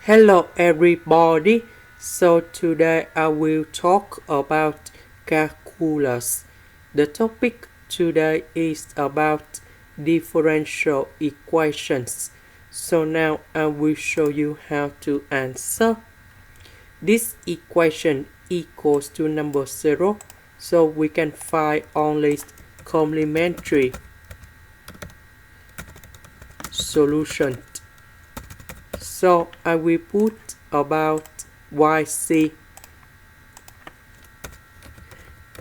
Hello everybody, so today I will talk about calculus. The topic today is about differential equations. So now I will show you how to answer. This equation equals to number 0, so we can find only complementary solution. So I will put about yc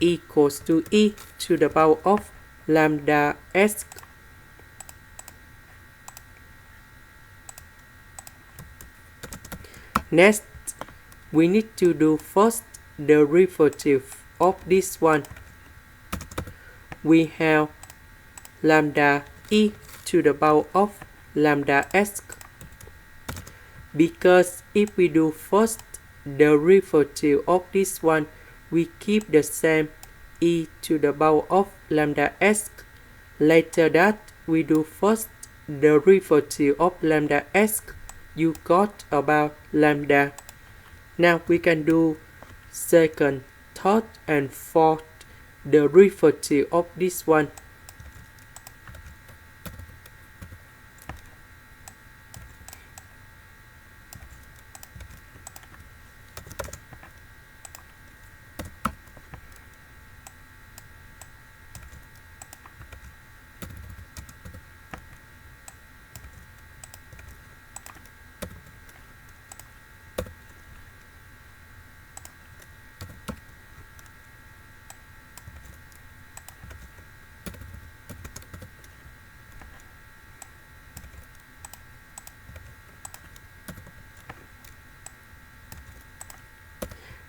equals to e to the power of lambda s. Next, we need to do first the derivative of this one. We have lambda e to the power of lambda s. Because if we do first the derivative of this one, we keep the same e to the power of lambda s. Later that we do first the derivative of lambda s, you got about lambda. Now we can do second, third, and fourth the derivative of this one.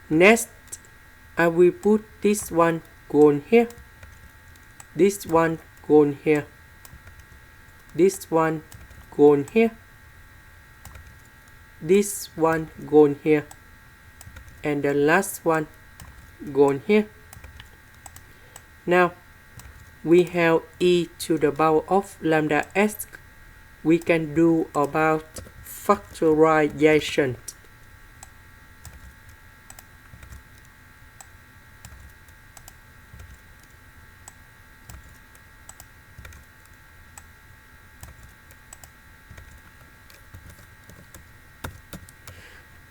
Next, I will put this one gone here, this one gone here, this one gone here, this one gone here, and the last one gone here. Now we have e to the power of lambda s. We can do about factorization.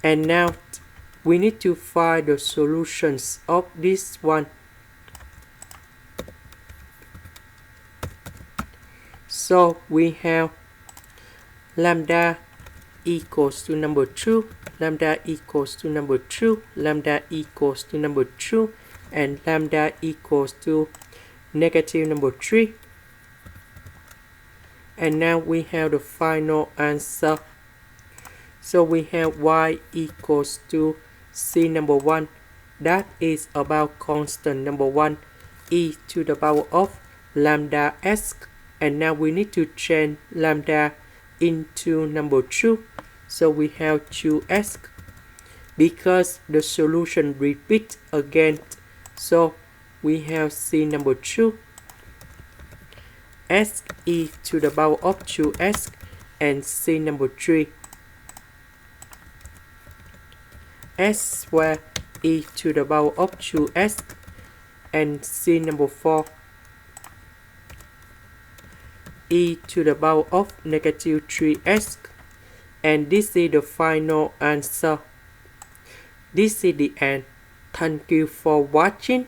And now we need to find the solutions of this one. So we have lambda equals to number 2, lambda equals to number 2, lambda equals to number 2, and lambda equals to negative number 3. And now we have the final answer. So we have y equals to c number 1, that is about constant number 1, e to the power of lambda s. And now we need to change lambda into number 2. So we have 2s. Because the solution repeats again, so we have c number 2, s e to the power of 2s, and c number 3. S square e to the power of 2s, and c number 4, e to the power of negative 3s. And this is the final answer. This is the end. Thank you for watching.